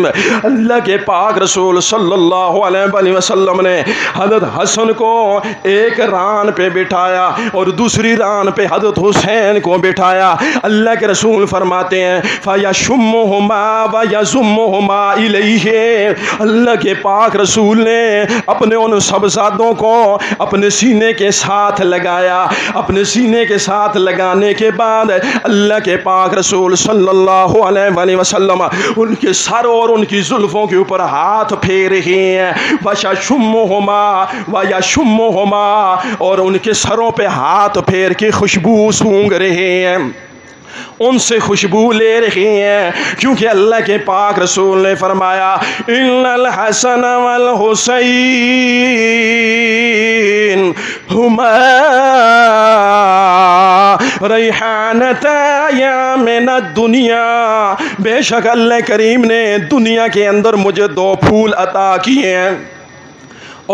اللہ کے پاک رسول صلی اللہ علیہ وسلم نے حضرت حسن کو ایک ران پہ بٹھایا اور دوسری ران پہ حضرت حسین کو بٹھایا. اللہ کے رسول فرماتے ہیں فَيَشُمُّهُمَا وَيَزُمُّهُمَا إِلَيْهِ. اللہ کے پاک رسول نے اپنے ان سبزادوں کو اپنے سینے کے ساتھ لگایا. اپنے سینے کے ساتھ لگانے کے بعد اللہ کے پاک رسول صلی اللہ علیہ وسلم ان کے سر اور ان کی زلفوں کے اوپر ہاتھ پھیر رہے ہیں. وَشَشُمُّهُمَا وَيَشُمُّهُمَا اور ان کے سروں پہ ہاتھ پھیر کے خوشبو سونگھ رہے ہیں ان سے خوشبو لے رہی ہیں کیونکہ اللہ کے پاک رسول نے فرمایا ان الحسن والحسین ہما ریحانتا من الدنیا. بے شک اللہ کریم نے دنیا کے اندر مجھے 2 پھول عطا کیے ہیں.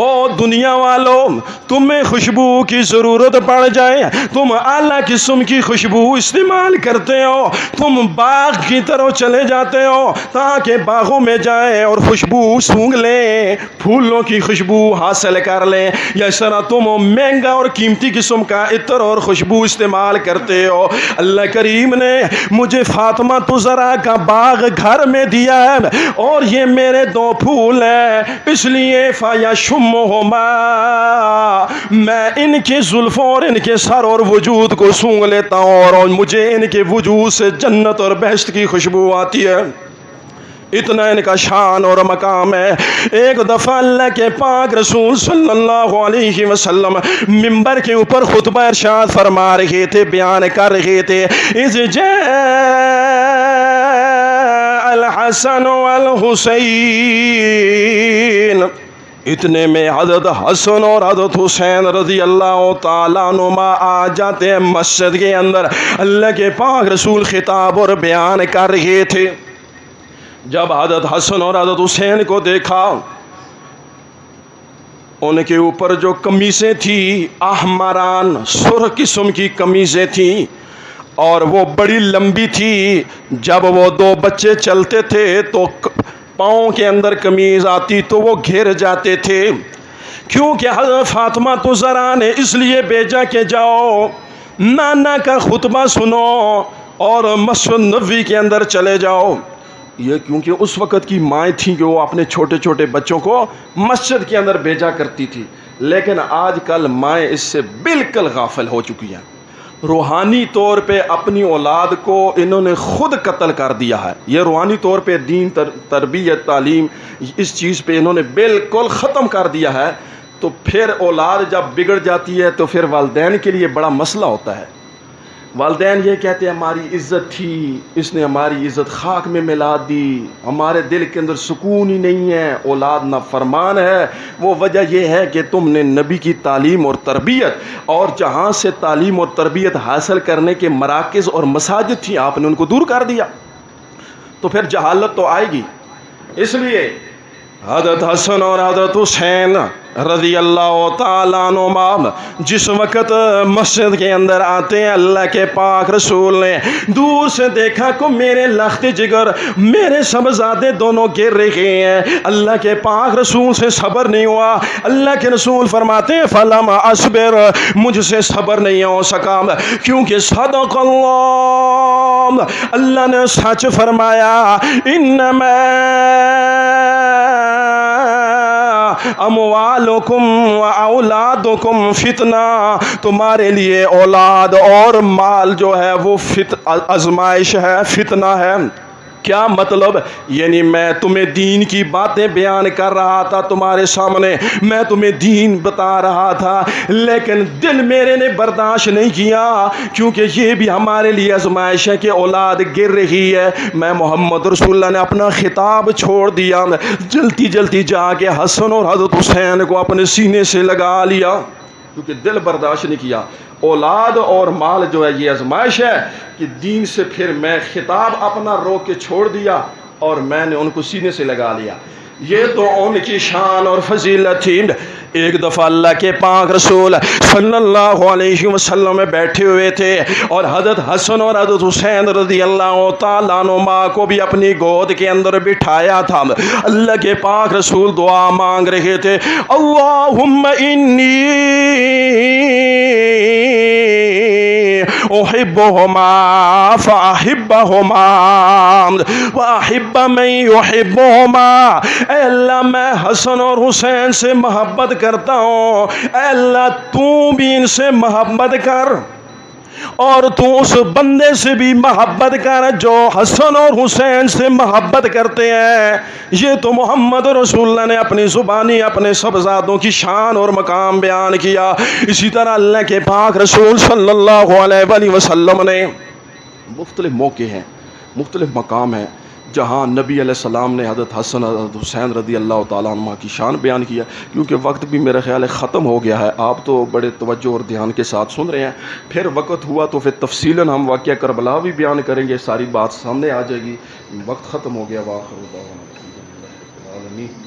او دنیا والوں تمہیں خوشبو کی ضرورت پڑ جائے تم اعلیٰ قسم کی خوشبو استعمال کرتے ہو. تم باغ کی طرف چلے جاتے ہو تاکہ باغوں میں جائیں اور خوشبو سونگھ لیں پھولوں کی خوشبو حاصل کر لیں. یا اس طرح تم مہنگا اور قیمتی قسم کا عطر اور خوشبو استعمال کرتے ہو. اللہ کریم نے مجھے فاطمہ تو زہرا کا باغ گھر میں دیا ہے اور یہ میرے 2 پھول ہیں اس لیے فَيَشُمُّهُمَا میں ان کے زلفوں اور ان کے سر اور وجود کو سونگھ لیتا ہوں اور مجھے ان کے وجود سے جنت اور بہشت کی خوشبو آتی ہے. اتنا ان کا شان اور مقام ہے. ایک دفعہ اللہ کے پاک رسول صلی اللہ علیہ وسلم منبر کے اوپر خطبہ ارشاد فرما رہے تھے بیان کر رہے تھے اذ جاء الحسن والحسین، اتنے میں حضرت حسن اور حضرت حسین رضی اللہ تعالیٰ عنہما آ جاتے ہیں مسجد کے اندر۔ اللہ کے پاک رسول خطاب اور بیان کر رہے تھے۔ جب حضرت حسن اور حضرت حسین کو دیکھا، ان کے اوپر جو قمیصیں تھیں احمران سرخ قسم کی قمیصیں تھیں اور وہ بڑی لمبی تھی۔ جب وہ دو بچے چلتے تھے تو پاؤں کے اندر قمیض آتی تو وہ گھر جاتے تھے، کیونکہ حضرت فاطمہ تو زہرا نے اس لیے بھیجا کہ جاؤ نانا کا خطبہ سنو اور مسجد نبوی کے اندر چلے جاؤ۔ یہ کیونکہ اس وقت کی مائیں تھیں کہ وہ اپنے چھوٹے چھوٹے بچوں کو مسجد کے اندر بھیجا کرتی تھی، لیکن آج کل مائیں اس سے بالکل غافل ہو چکی ہیں۔ روحانی طور پہ اپنی اولاد کو انہوں نے خود قتل کر دیا ہے۔ یہ روحانی طور پہ دین، تربیت، تعلیم، اس چیز پہ انہوں نے بالکل ختم کر دیا ہے۔ تو پھر اولاد جب بگڑ جاتی ہے تو پھر والدین کے لیے بڑا مسئلہ ہوتا ہے۔ والدین یہ کہتے ہیں ہماری عزت تھی، اس نے ہماری عزت خاک میں ملا دی، ہمارے دل کے اندر سکون ہی نہیں ہے، اولاد نافرمان ہے۔ وہ وجہ یہ ہے کہ تم نے نبی کی تعلیم اور تربیت، اور جہاں سے تعلیم اور تربیت حاصل کرنے کے مراکز اور مساجد تھیں آپ نے ان کو دور کر دیا، تو پھر جہالت تو آئے گی۔ اس لیے حضرت حسن اور حضرت حسین رضی اللہ تعالیٰ عنہما جس وقت مسجد کے اندر آتے ہیں، اللہ کے پاک رسول نے دور سے دیکھا کہ میرے لخت جگر، میرے شہزادے دونوں گر رہے ہیں۔ اللہ کے پاک رسول سے صبر نہیں ہوا۔ اللہ کے رسول فرماتے ہیں فلم اصبر، مجھ سے صبر نہیں ہو سکا، کیونکہ صدق اللہ، اللہ نے سچ فرمایا، انما اموالکم و اولادکم فتنہ، تمہارے لیے اولاد اور مال جو ہے وہ آزمائش ہے، فتنہ ہے۔ کیا مطلب؟ یعنی میں تمہیں دین کی باتیں بیان کر رہا تھا تمہارے سامنے، میں تمہیں دین بتا رہا تھا، لیکن دل میرے نے برداشت نہیں کیا، کیونکہ یہ بھی ہمارے لیے آزمائش ہے کہ اولاد گر رہی ہے۔ میں محمد رسول اللہ نے اپنا خطاب چھوڑ دیا، جلدی جلدی جا کے حسن اور حضرت حسین کو اپنے سینے سے لگا لیا، کیونکہ دل برداشت نہیں کیا۔ اولاد اور مال جو ہے یہ آزمائش ہے کہ دین سے پھر میں خطاب اپنا روک کے چھوڑ دیا اور میں نے ان کو سینے سے لگا لیا۔ یہ تو ان کی شان اور فضیلت تھی۔ ایک دفعہ اللہ کے پاک رسول صلی اللہ علیہ وسلم میں بیٹھے ہوئے تھے اور حضرت حسن اور حضرت حسین رضی اللہ تعالیٰ عنہما کو بھی اپنی گود کے اندر بٹھایا تھا۔ اللہ کے پاک رسول دعا مانگ رہے تھے، اللہم انی احبہما فاحبہما واحب من یحبہما، اے اللہ میں حسن اور حسین سے محبت کرتا ہوں، اے اللہ تو بھی ان سے محبت کر اور تو اس بندے سے بھی محبت کر جو حسن اور حسین سے محبت کرتے ہیں۔ یہ تو محمد رسول اللہ نے اپنی زبانی اپنے شہزادوں کی شان اور مقام بیان کیا۔ اسی طرح اللہ کے پاک رسول صلی اللہ علیہ وآلہ وسلم نے مختلف موقع ہیں، مختلف مقام ہیں جہاں نبی علیہ السلام نے حضرت حسن حضرت حسین رضی اللہ تعالیٰ عنہ کی شان بیان کیا۔ کیونکہ وقت بھی میرا خیال ہے ختم ہو گیا ہے، آپ تو بڑے توجہ اور دھیان کے ساتھ سن رہے ہیں، پھر وقت ہوا تو پھر تفصیلاً ہم واقعہ کربلا بھی بیان کریں گے، ساری بات سامنے آ جائے گی۔ وقت ختم ہو گیا، وآخر دعوانا الحمدللہ رب العالمین۔